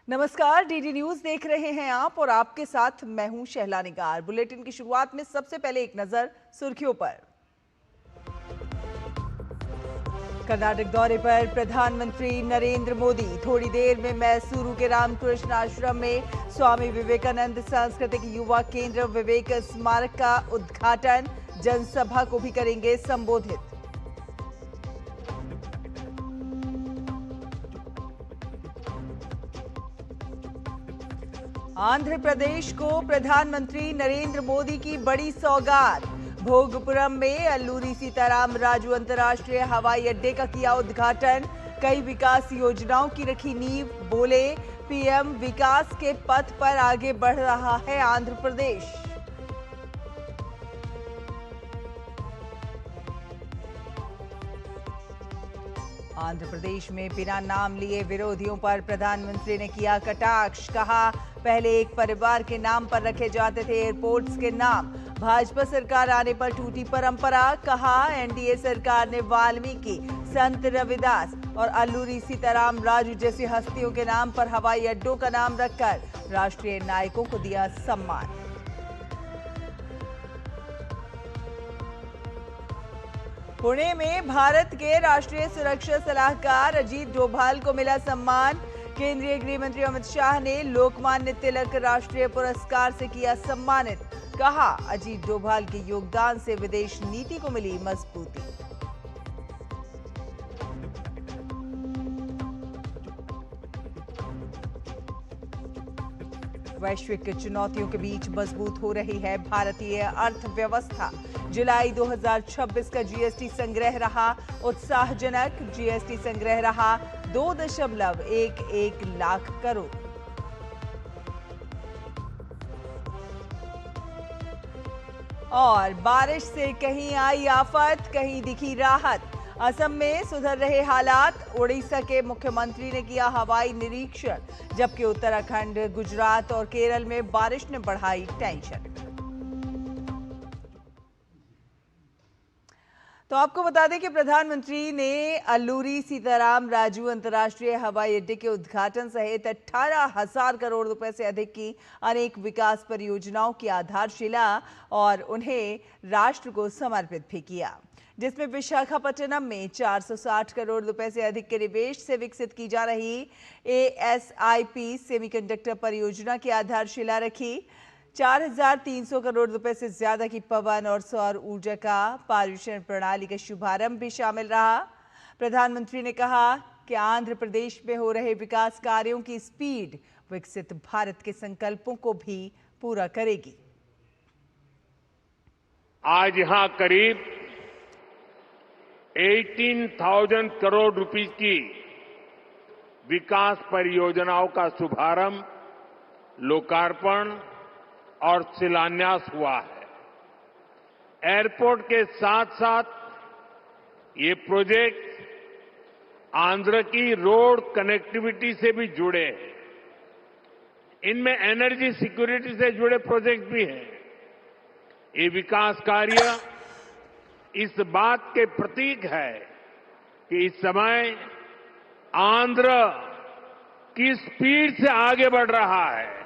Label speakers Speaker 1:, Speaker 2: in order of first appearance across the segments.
Speaker 1: नमस्कार, DD news देख रहे हैं आप और आपके साथ मैं हूं शहला निगार। बुलेटिन की शुरुआत में सबसे पहले एक नजर सुर्खियों पर। कर्नाटक दौरे पर प्रधानमंत्री नरेंद्र मोदी। थोड़ी देर में मैसूरू के रामकृष्ण आश्रम में स्वामी विवेकानंद सांस्कृतिक युवा केंद्र विवेक स्मारक का उद्घाटन। जनसभा को भी करेंगे संबोधित। आंध्र प्रदेश को प्रधानमंत्री नरेंद्र मोदी की बड़ी सौगात। भोगपुरम में अल्लूरी सीताराम राजू अंतर्राष्ट्रीय हवाई अड्डे का किया उद्घाटन। कई विकास योजनाओं की रखी नींव। बोले, पीएम विकास के पथ पर आगे बढ़ रहा है आंध्र प्रदेश। आंध्र प्रदेश में बिना नाम लिए विरोधियों पर प्रधानमंत्री ने किया कटाक्ष। कहा, पहले एक परिवार के नाम पर रखे जाते थे एयरपोर्ट्स के नाम। भाजपा सरकार आने पर टूटी परंपरा। कहा, एनडीए सरकार ने वाल्मीकि, संत रविदास और अल्लूरी सीताराम राजू जैसी हस्तियों के नाम पर हवाई अड्डों का नाम रखकर राष्ट्रीय नायकों को दिया सम्मान। पुणे में भारत के राष्ट्रीय सुरक्षा सलाहकार अजीत डोभाल को मिला सम्मान। केंद्रीय गृह मंत्री अमित शाह ने लोकमान्य तिलक राष्ट्रीय पुरस्कार से किया सम्मानित। कहा, अजीत डोभाल के योगदान से विदेश नीति को मिली मजबूती। वैश्विक चुनौतियों के बीच मजबूत हो रही है भारतीय अर्थव्यवस्था। जुलाई 2026 का जीएसटी संग्रह रहा उत्साहजनक। जीएसटी संग्रह रहा 2.11 लाख करोड़। और बारिश से कहीं आई आफत, कहीं दिखी राहत। असम में सुधर रहे हालात। ओडिशा के मुख्यमंत्री ने किया हवाई निरीक्षण, जबकि उत्तराखंड, गुजरात और केरल में बारिश ने बढ़ाई टेंशन। तो आपको बता दें कि प्रधानमंत्री ने अल्लूरी सीताराम राजू अंतर्राष्ट्रीय हवाई अड्डे के उद्घाटन सहित 18,000 करोड़ रुपए से अधिक की अनेक विकास परियोजनाओं की आधारशिला और उन्हें राष्ट्र को समर्पित भी किया, जिसमें विशाखापट्टनम में 460 करोड़ रुपए से अधिक के निवेश से विकसित की जा रही एएसआईपी सेमीकंडक्टर परियोजना की आधारशिला रखी। 4,300 करोड़ रुपए से ज्यादा की पवन और सौर ऊर्जा का पारेषण प्रणाली का शुभारंभ भी शामिल रहा। प्रधानमंत्री ने कहा कि आंध्र प्रदेश में हो रहे विकास कार्यों की स्पीड विकसित भारत के संकल्पों को भी पूरा करेगी।
Speaker 2: आज यहां करीब 18,000 करोड़ रुपीस की विकास परियोजनाओं का शुभारंभ, लोकार्पण और शिलान्यास हुआ है। एयरपोर्ट के साथ साथ ये प्रोजेक्ट आंध्र की रोड कनेक्टिविटी से भी जुड़े हैं। इनमें एनर्जी सिक्योरिटी से जुड़े प्रोजेक्ट भी हैं। ये विकास कार्य इस बात के प्रतीक है कि इस समय आंध्र किस स्पीड से आगे बढ़ रहा है।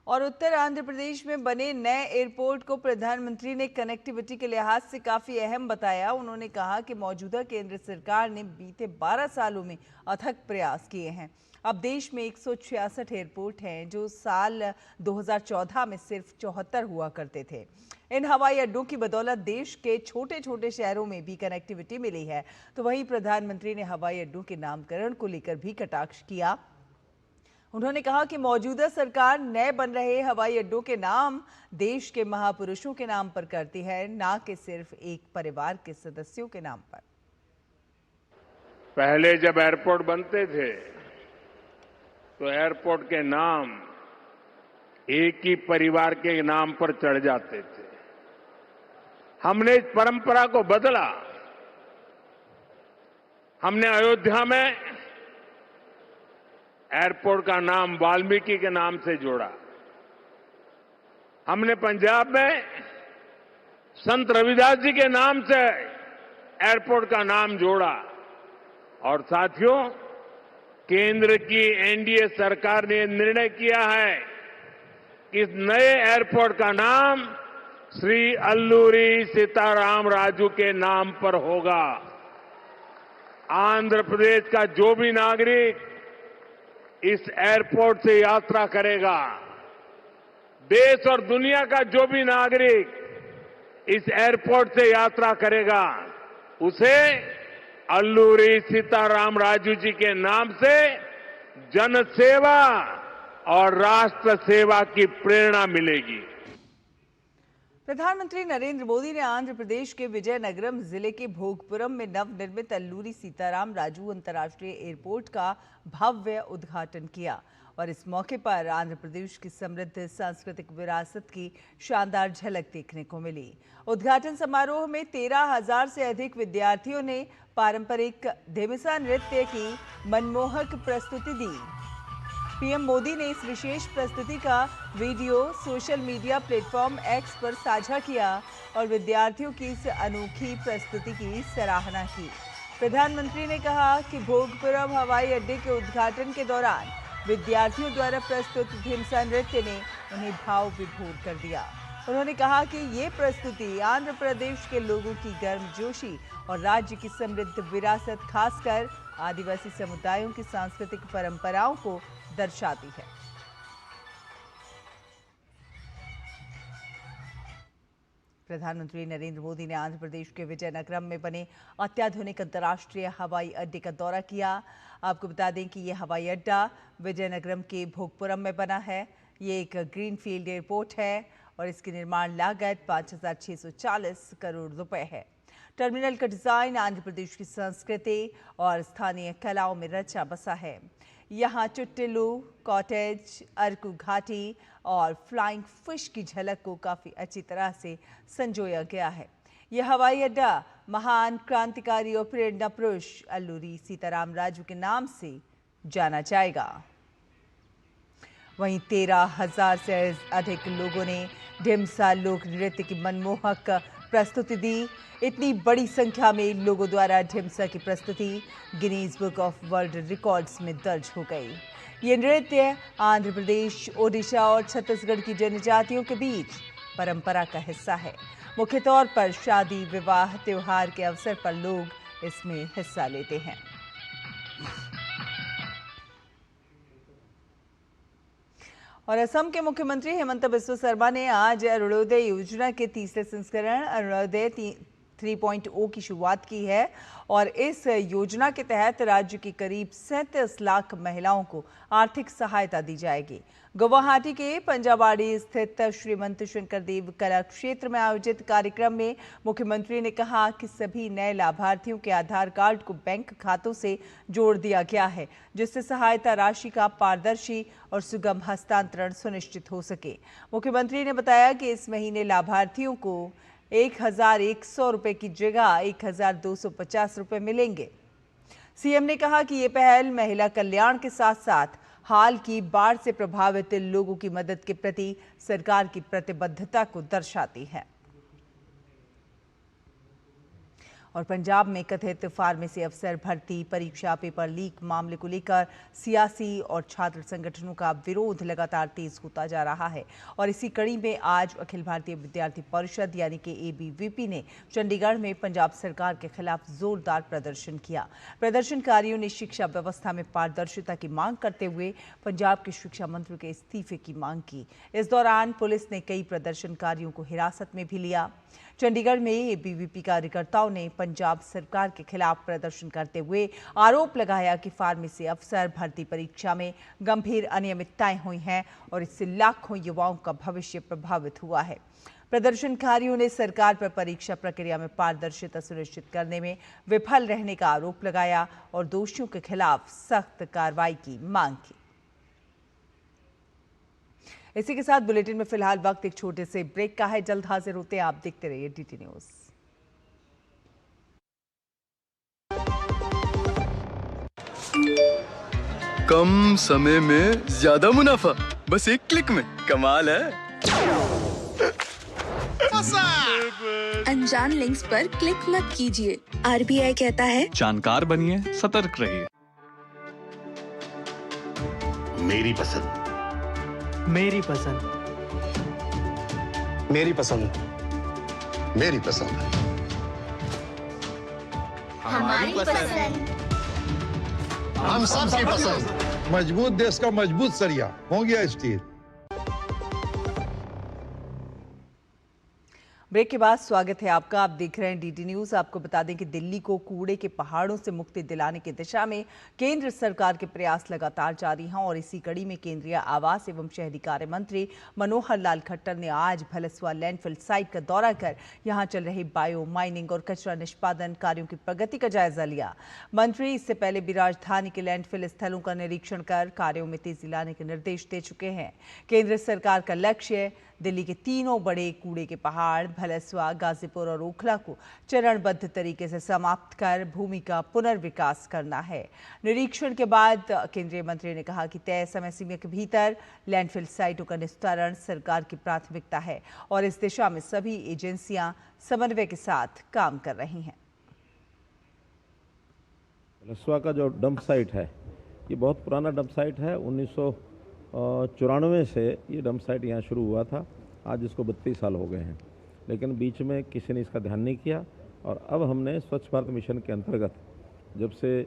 Speaker 1: और उत्तर आंध्र प्रदेश में बने नए एयरपोर्ट को प्रधानमंत्री ने कनेक्टिविटी के लिहाज से काफी अहम बताया। उन्होंने कहा कि मौजूदा केंद्र सरकार ने बीते 12 सालों में अथक प्रयास किए हैं। अब देश में 166 एयरपोर्ट हैं, जो साल 2014 में सिर्फ 74 हुआ करते थे। इन हवाई अड्डों की बदौलत देश के छोटे छोटे शहरों में भी कनेक्टिविटी मिली है। तो वहीं प्रधानमंत्री ने हवाई अड्डों के नामकरण को लेकर भी कटाक्ष किया। उन्होंने कहा कि मौजूदा सरकार नए बन रहे हवाई अड्डों के नाम देश के महापुरुषों के नाम पर करती है, ना कि सिर्फ एक परिवार के सदस्यों के नाम पर।
Speaker 2: पहले जब एयरपोर्ट बनते थे तो एयरपोर्ट के नाम एक ही परिवार के नाम पर चढ़ जाते थे। हमने इस परंपरा को बदला। हमने अयोध्या में एयरपोर्ट का नाम वाल्मीकि के नाम से जोड़ा। हमने पंजाब में संत रविदास जी के नाम से एयरपोर्ट का नाम जोड़ा। और साथियों, केंद्र की एनडीए सरकार ने निर्णय किया है कि इस नए एयरपोर्ट का नाम श्री अल्लूरी सीताराम राजू के नाम पर होगा। आंध्र प्रदेश का जो भी नागरिक इस एयरपोर्ट से यात्रा करेगा, देश और दुनिया का जो भी नागरिक इस एयरपोर्ट से यात्रा करेगा, उसे अल्लूरी सीताराम राजू जी के नाम से जनसेवा और राष्ट्र सेवा की प्रेरणा मिलेगी।
Speaker 1: प्रधानमंत्री नरेंद्र मोदी ने आंध्र प्रदेश के विजयनगरम जिले के भोगपुरम में नवनिर्मित अल्लूरी सीताराम राजू अंतर्राष्ट्रीय एयरपोर्ट का भव्य उद्घाटन किया और इस मौके पर आंध्र प्रदेश की समृद्ध सांस्कृतिक विरासत की शानदार झलक देखने को मिली। उद्घाटन समारोह में 13,000 से अधिक विद्यार्थियों ने पारंपरिक धेमिसा नृत्य की मनमोहक प्रस्तुति दी। पीएम मोदी ने इस विशेष प्रस्तुति का video social media platform x पर साझा किया और विद्यार्थियों की इस अनोखी प्रस्तुति की सराहना की। प्रधानमंत्री ने कहा कि भोगपुरम हवाई अड्डे के उद्घाटन के दौरान विद्यार्थियों द्वारा प्रस्तुत धेमसा नृत्य ने उन्हें भाव विभोर कर दिया। उन्होंने कहा कि ये प्रस्तुति आंध्र प्रदेश के लोगों की गर्मजोशी और राज्य की समृद्ध विरासत, खासकर आदिवासी समुदायों की सांस्कृतिक परंपराओं को दर्शाती है। प्रधानमंत्री नरेंद्र मोदी ने आंध्र प्रदेश के विजयनगरम में बने अत्याधुनिक अंतर्राष्ट्रीय हवाई अड्डे का दौरा किया। आपको बता दें कि यह हवाई अड्डा विजयनगरम के भोगपुरम में बना है। ये एक ग्रीनफील्ड एयरपोर्ट है और इसकी निर्माण लागत 5,640 करोड़ रुपए है। टर्मिनल का डिजाइन आंध्र प्रदेश की संस्कृति और स्थानीय कलाओं में रचा बसा है। यहाँ चुट्टिलू, कॉटेज, अरकू घाटी और फ्लाइंग फिश की झलक को काफी अच्छी तरह से संजोया गया है। यह हवाई अड्डा महान क्रांतिकारी और प्रेरणा पुरुष अल्लूरी सीताराम राजू के नाम से जाना जाएगा। वहीं 13,000 से अधिक लोगों ने ढिमसा लोक नृत्य की मनमोहक प्रस्तुति दी। इतनी बड़ी संख्या में लोगों द्वारा ढिमसा की प्रस्तुति Guinness book of world records में दर्ज हो गई। ये नृत्य आंध्र प्रदेश, ओडिशा और छत्तीसगढ़ की जनजातियों के बीच परंपरा का हिस्सा है। मुख्य तौर पर शादी, विवाह, त्योहार के अवसर पर लोग इसमें हिस्सा लेते हैं। और असम के मुख्यमंत्री हेमंत बिस्वा शर्मा ने आज अरुणोदय योजना के तीसरे संस्करण अरुणोदय 3.0 की शुरुआत की है और इस योजना के तहत राज्य की करीब 37 लाख महिलाओं को आर्थिक सहायता दी जाएगी। गुवाहाटी के पंजाबाड़ी स्थित श्रीमंत शंकरदेव कला क्षेत्र में आयोजित कार्यक्रम में मुख्यमंत्री ने कहा कि सभी नए लाभार्थियों के आधार कार्ड को बैंक खातों से जोड़ दिया गया है, जिससे सहायता राशि का पारदर्शी और सुगम हस्तांतरण सुनिश्चित हो सके। मुख्यमंत्री ने बताया कि इस महीने लाभार्थियों को 1,100 रुपए की जगह 1,250 रुपए मिलेंगे। सीएम ने कहा कि ये पहल महिला कल्याण के साथ साथ हाल की बाढ़ से प्रभावित लोगों की मदद के प्रति सरकार की प्रतिबद्धता को दर्शाती है। और पंजाब में कथित फार्मेसी अफसर भर्ती परीक्षा पेपर लीक मामले को लेकर सियासी और छात्र संगठनों का विरोध लगातार तेज होता जा रहा है और इसी कड़ी में आज अखिल भारतीय विद्यार्थी परिषद यानी कि एबीवीपी ने चंडीगढ़ में पंजाब सरकार के खिलाफ जोरदार प्रदर्शन किया। प्रदर्शनकारियों ने शिक्षा व्यवस्था में पारदर्शिता की मांग करते हुए पंजाब के शिक्षा मंत्री के इस्तीफे की मांग की। इस दौरान पुलिस ने कई प्रदर्शनकारियों को हिरासत में भी लिया। चंडीगढ़ में एबीवीपी कार्यकर्ताओं ने पंजाब सरकार के खिलाफ प्रदर्शन करते हुए आरोप लगाया कि फार्मेसी अफसर भर्ती परीक्षा में गंभीर अनियमितताएं हुई हैं और इससे लाखों युवाओं का भविष्य प्रभावित हुआ है। प्रदर्शनकारियों ने सरकार पर परीक्षा प्रक्रिया में पारदर्शिता सुनिश्चित करने में विफल रहने का आरोप लगाया और दोषियों के खिलाफ सख्त कार्रवाई की मांग की। इसी के साथ बुलेटिन में फिलहाल वक्त एक छोटे से ब्रेक का है। जल्द हाजिर होते हैं, आप देखते रहिए डीटी न्यूज।
Speaker 3: कम समय में ज्यादा मुनाफा, बस एक क्लिक में। कमाल है।
Speaker 4: अनजान लिंक्स पर क्लिक मत कीजिए। आरबीआई कहता है,
Speaker 5: जानकार बनिए, सतर्क रहिए।
Speaker 4: मेरी पसंद।
Speaker 5: मेरी पसंद।
Speaker 4: मेरी पसंद। मेरी पसंद।
Speaker 6: हमारी पसंद।
Speaker 4: हम सबकी पसंद।
Speaker 7: मजबूत देश का मजबूत सरिया हो गया स्टील।
Speaker 1: ब्रेक के बाद स्वागत है आपका। आप देख रहे हैं डीडी न्यूज। आपको बता दें कि दिल्ली को कूड़े के पहाड़ों से मुक्ति दिलाने की दिशा में केंद्र सरकार के प्रयास लगातार जारी हैं और इसी कड़ी में केंद्रीय आवास एवं शहरी कार्य मंत्री मनोहर लाल खट्टर ने आज भलसवा लैंडफिल साइट का दौरा कर यहां चल रहे बायो माइनिंग और कचरा निष्पादन कार्यों की प्रगति का जायजा लिया। मंत्री इससे पहले भी राजधानी के लैंडफिल स्थलों का निरीक्षण कर कार्यों में तेजी लाने के निर्देश दे चुके हैं। केंद्र सरकार का लक्ष्य दिल्ली के तीनों बड़े कूड़े के पहाड़ भलसवा, गाजीपुर और ओखला को चरणबद्ध तरीके से समाप्त कर भूमि का पुनर्विकास करना है। निरीक्षण के बाद केंद्रीय मंत्री ने कहा कि तय समय सीमा के भीतर लैंडफिल साइटों का निस्तारण सरकार की प्राथमिकता है और इस दिशा में सभी एजेंसियां समन्वय के साथ काम कर रही हैं।
Speaker 8: भलसवा का जो डंप साइट है, ये बहुत पुराना डंप साइट है। 1994 से ये डंप साइट यहाँ शुरू हुआ था। आज इसको 32 साल हो गए हैं, लेकिन बीच में किसी ने इसका ध्यान नहीं किया और अब हमने स्वच्छ भारत मिशन के अंतर्गत जब से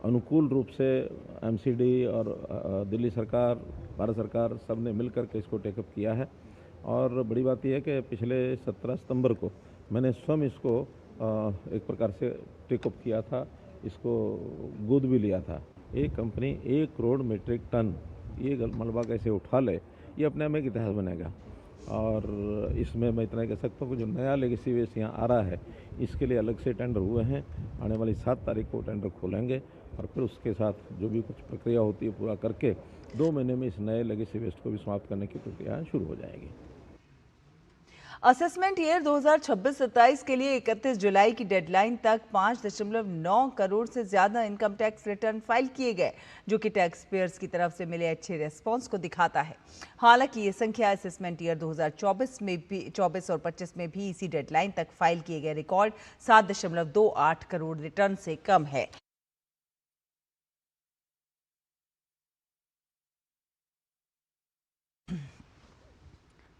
Speaker 8: अनुकूल रूप से एमसीडी और दिल्ली सरकार, भारत सरकार सब ने मिलकर के इसको टेकअप किया है। और बड़ी बात यह है कि पिछले 17 सितंबर को मैंने स्वयं इसको एक प्रकार से टेकअप किया था, इसको गोद भी लिया था। एक कंपनी 1 करोड़ मीट्रिक टन ये मलबा कैसे उठा ले, ये अपने में एक इतिहास बनेगा। और इसमें मैं इतना कह सकता हूँ कि जो नया लेगेसी वेस्ट यहाँ आ रहा है, इसके लिए अलग से टेंडर हुए हैं। आने वाली 7 तारीख को टेंडर खोलेंगे और फिर उसके साथ जो भी कुछ प्रक्रिया होती है पूरा करके 2 महीने में इस नए लेगेसी वेस्ट को भी समाप्त करने की प्रक्रिया शुरू हो जाएगी।
Speaker 1: असेसमेंट ईयर 2026-27 के लिए 31 जुलाई की डेडलाइन तक 5.9 करोड़ से ज्यादा इनकम टैक्स रिटर्न फाइल किए गए, जो कि टैक्स पेयर्स की तरफ से मिले अच्छे रेस्पॉन्स को दिखाता है। हालांकि ये संख्या असेसमेंट ईयर 2024 में भी 24 और 25 में भी इसी डेडलाइन तक फाइल किए गए रिकॉर्ड 7.28 करोड़ रिटर्न से कम है।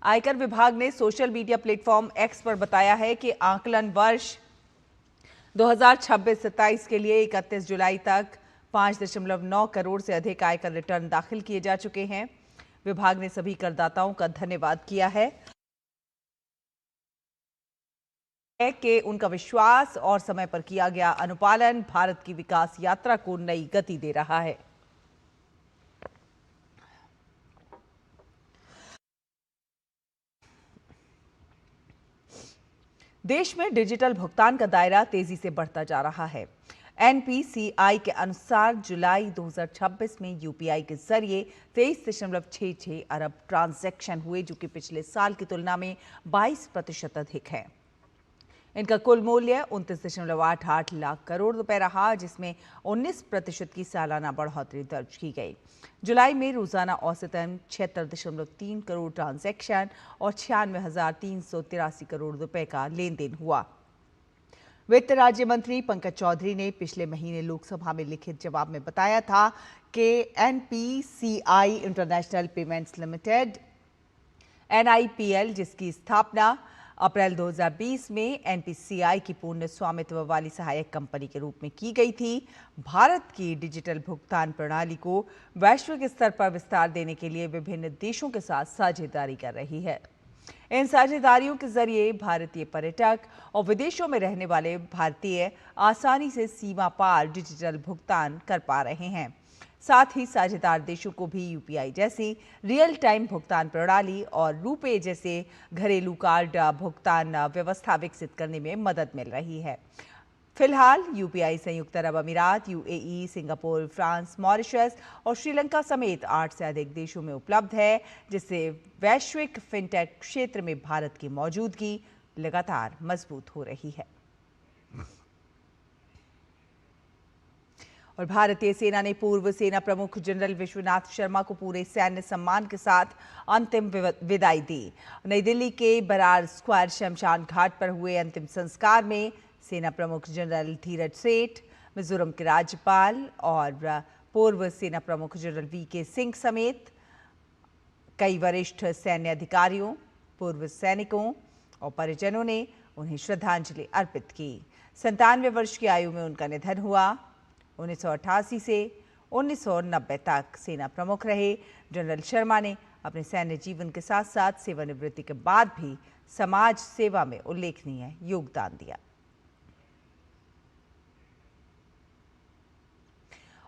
Speaker 1: आयकर विभाग ने सोशल मीडिया प्लेटफॉर्म एक्स पर बताया है कि आकलन वर्ष 2026-27 के लिए 31 जुलाई तक 5.9 करोड़ से अधिक आयकर रिटर्न दाखिल किए जा चुके हैं। विभाग ने सभी करदाताओं का धन्यवाद किया है कि उनका विश्वास और समय पर किया गया अनुपालन भारत की विकास यात्रा को नई गति दे रहा है। देश में डिजिटल भुगतान का दायरा तेजी से बढ़ता जा रहा है। एनपीसीआई के अनुसार जुलाई 2026 में यूपीआई के जरिए 23.66 अरब ट्रांजैक्शन हुए, जो कि पिछले साल की तुलना में 22% अधिक है। इनका कुल मूल्य 29.88 लाख करोड़ रुपए रहा, जिसमेम 19% की सालाना बढ़ोतरी दर्ज की गई। जुलाई में रोजाना औसतन 76.3 करोड़ ट्रांजैक्शन और 96,383 करोड़ रुपए का लेन देन हुआ। वित्त राज्य मंत्री पंकज चौधरी ने पिछले महीने लोकसभा में लिखित जवाब में बताया था कि NPCI international payments limited NIPL, जिसकी स्थापना अप्रैल 2020 में एनपीसीआई की पूर्ण स्वामित्व वाली सहायक कंपनी के रूप में की गई थी, भारत की डिजिटल भुगतान प्रणाली को वैश्विक स्तर पर विस्तार देने के लिए विभिन्न देशों के साथ साझेदारी कर रही है। इन साझेदारियों के जरिए भारतीय पर्यटक और विदेशों में रहने वाले भारतीय आसानी से सीमा पार डिजिटल भुगतान कर पा रहे हैं। साथ ही साझेदार देशों को भी यूपीआई जैसी रियल टाइम भुगतान प्रणाली और रुपे जैसे घरेलू कार्ड भुगतान व्यवस्था विकसित करने में मदद मिल रही है। फिलहाल यूपीआई संयुक्त अरब अमीरात, UAE, सिंगापुर, फ्रांस, मॉरिशस और श्रीलंका समेत 8 से अधिक देशों में उपलब्ध है, जिससे वैश्विक फिनटेक क्षेत्र में भारत की मौजूदगी लगातार मजबूत हो रही है। और भारतीय सेना ने पूर्व सेना प्रमुख जनरल विश्वनाथ शर्मा को पूरे सैन्य सम्मान के साथ अंतिम विदाई दी। नई दिल्ली के बरार स्क्वायर शमशान घाट पर हुए अंतिम संस्कार में सेना प्रमुख जनरल धीरज सेठ, मिजोरम के राज्यपाल और पूर्व सेना प्रमुख जनरल वीके सिंह समेत कई वरिष्ठ सैन्य अधिकारियों, पूर्व सैनिकों और परिजनों ने उन्हें श्रद्धांजलि अर्पित की। 97 वर्ष की आयु में उनका निधन हुआ। 1988 से 1990 तक सेना प्रमुख रहे जनरल शर्मा ने अपने सैन्य जीवन के साथ साथ सेवानिवृत्ति के बाद भी समाज सेवा में उल्लेखनीय योगदान दिया।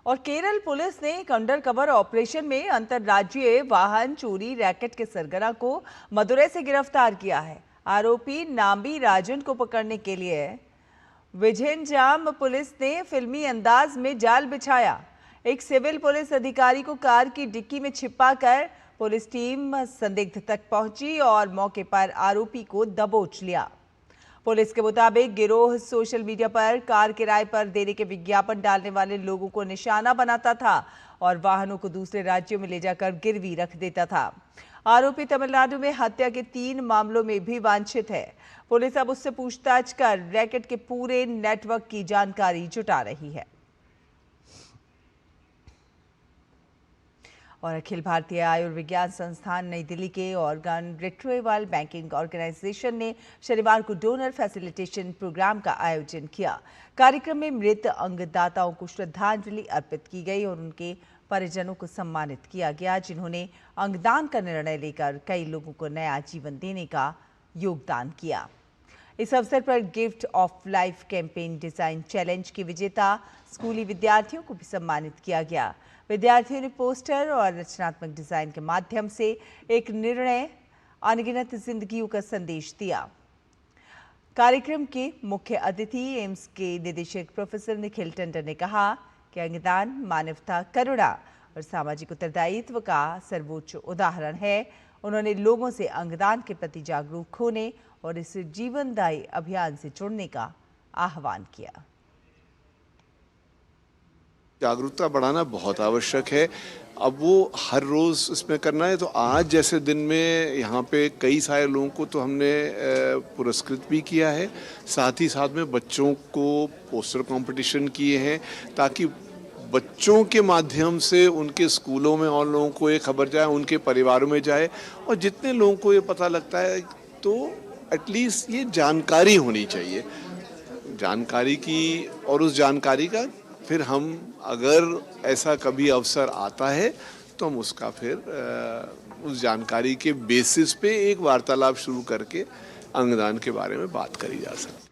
Speaker 1: और केरल पुलिस ने एक अंडरकवर ऑपरेशन में अंतर्राज्यीय वाहन चोरी रैकेट के सरगना को मदुरै से गिरफ्तार किया है। आरोपी नाम्बी राजन को पकड़ने के लिए विझेनजाम पुलिस ने फिल्मी अंदाज में जाल बिछाया। एक सिविल पुलिस अधिकारी को कार की डिक्की में छिपाकर पुलिस टीम संदिग्ध तक पहुंची और मौके पर आरोपी को दबोच लिया। पुलिस के मुताबिक गिरोह सोशल मीडिया पर कार किराए पर देने के विज्ञापन डालने वाले लोगों को निशाना बनाता था और वाहनों को दूसरे राज्यों में ले जाकर गिरवी रख देता था। आरोपी तमिलनाडु में हत्या के 3 मामलों में भी वांछित है। पुलिस अब उससे पूछताछ कर रैकेट के पूरे नेटवर्क की जानकारी जुटा रही है। और अखिल भारतीय आयुर्विज्ञान संस्थान नई दिल्ली के ऑर्गन रिट्रीवल बैंकिंग ऑर्गेनाइजेशन ने शनिवार को डोनर फैसिलिटेशन प्रोग्राम का आयोजन किया। कार्यक्रम में मृत अंगदाताओं को श्रद्धांजलि अर्पित की गई और उनके परिजनों को सम्मानित किया गया, जिन्होंने अंगदान का निर्णय लेकर कई लोगों को नया जीवन देने का योगदान किया। इस अवसर पर gift of life campaign design challenge की विजेता स्कूली विद्यार्थियों को भी सम्मानित किया गया। विद्यार्थियों ने पोस्टर और रचनात्मक डिजाइन के माध्यम से एक निर्णय अनगिनत जिंदगियों का संदेश दिया। कार्यक्रम के मुख्य अतिथि एम्स के निदेशक प्रोफेसर निखिल टंडन ने कहा कि अंगदान मानवता, करुणा और सामाजिक उत्तरदायित्व का सर्वोच्च उदाहरण है। उन्होंने लोगों से अंगदान के प्रति जागरूक होने और इस जीवनदायी अभियान से जुड़ने का आह्वान किया।
Speaker 9: जागरूकता बढ़ाना बहुत आवश्यक है। अब वो हर रोज़ इसमें करना है, तो आज जैसे दिन में यहाँ पे कई सारे लोगों को तो हमने पुरस्कृत भी किया है। साथ ही साथ में बच्चों को पोस्टर कंपटीशन किए हैं ताकि बच्चों के माध्यम से उनके स्कूलों में और लोगों को ये खबर जाए, उनके परिवारों में जाए, और जितने लोगों को ये पता लगता है तो एटलीस्ट ये जानकारी होनी चाहिए, जानकारी की, और उस जानकारी का फिर हम अगर ऐसा कभी अवसर आता है तो हम उसका फिर उस जानकारी के बेसिस पे एक वार्तालाप शुरू करके अंगदान के बारे में बात करी जा सकती।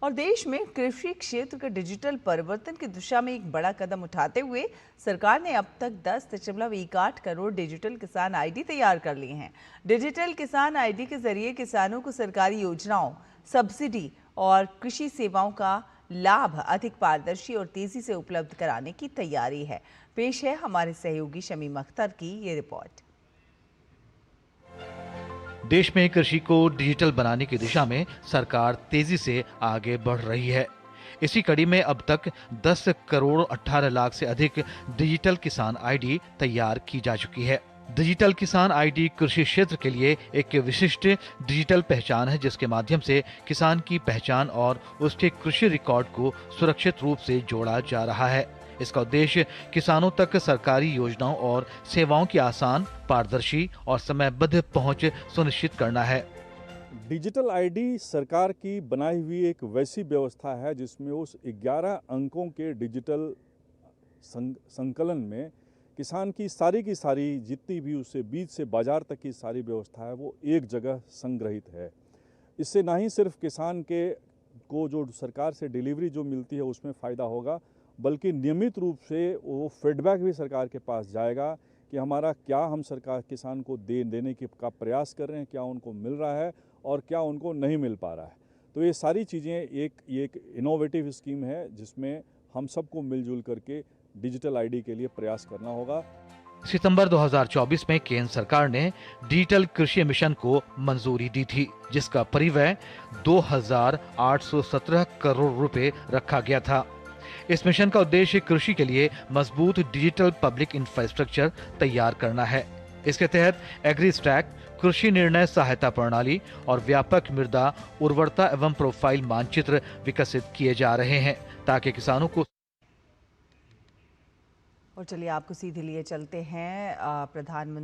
Speaker 1: और देश में कृषि क्षेत्र के डिजिटल परिवर्तन की दिशा में एक बड़ा कदम उठाते हुए सरकार ने अब तक 10.18 करोड़ डिजिटल किसान आईडी तैयार कर लिए हैं। डिजिटल किसान आईडी के जरिए किसानों को सरकारी योजनाओं, सब्सिडी और कृषि सेवाओं का लाभ अधिक पारदर्शी और तेजी से उपलब्ध कराने की तैयारी है। पेश है हमारे सहयोगी शमीम अख्तर की ये रिपोर्ट।
Speaker 10: देश में कृषि को डिजिटल बनाने की दिशा में सरकार तेजी से आगे बढ़ रही है। इसी कड़ी में अब तक 10 करोड़ 18 लाख से अधिक डिजिटल किसान आईडी तैयार की जा चुकी है। डिजिटल किसान आईडी कृषि क्षेत्र के लिए एक विशिष्ट डिजिटल पहचान है, जिसके माध्यम से किसान की पहचान और उसके कृषि रिकॉर्ड को सुरक्षित रूप से जोड़ा जा रहा है। इसका उद्देश्य किसानों तक सरकारी योजनाओं और सेवाओं की आसान, पारदर्शी और समयबद्ध पहुंच सुनिश्चित करना है।
Speaker 11: डिजिटल आईडी सरकार की बनाई हुई एक वैसी व्यवस्था है जिसमें उस 11 अंकों के डिजिटल संकलन में किसान की सारी जितनी भी उससे बीज से बाजार तक की सारी व्यवस्था है वो एक जगह संग्रहित है। इससे ना ही सिर्फ किसान को जो सरकार से डिलीवरी जो मिलती है उसमें फ़ायदा होगा, बल्कि नियमित रूप से वो फीडबैक भी सरकार के पास जाएगा कि हमारा क्या हम सरकार किसान को देने का प्रयास कर रहे हैं, क्या उनको मिल रहा है और क्या उनको नहीं मिल पा रहा है। तो ये सारी चीज़ें एक इनोवेटिव स्कीम है जिसमें हम सबको मिलजुल करके डिजिटल आईडी के लिए प्रयास करना होगा।
Speaker 10: सितंबर 2024 में केंद्र सरकार ने डिजिटल कृषि मिशन को मंजूरी दी थी, जिसका परिव्यय 2,817 करोड़ रुपए रखा गया था। इस मिशन का उद्देश्य कृषि के लिए मजबूत डिजिटल पब्लिक इंफ्रास्ट्रक्चर तैयार करना है। इसके तहत एग्री स्टैक, कृषि निर्णय सहायता प्रणाली और व्यापक मृदा उर्वरता एवं प्रोफाइल मानचित्र विकसित किए जा रहे हैं ताकि किसानों को
Speaker 1: और चलिए आपको सीधे लिए चलते हैं प्रधानमंत्री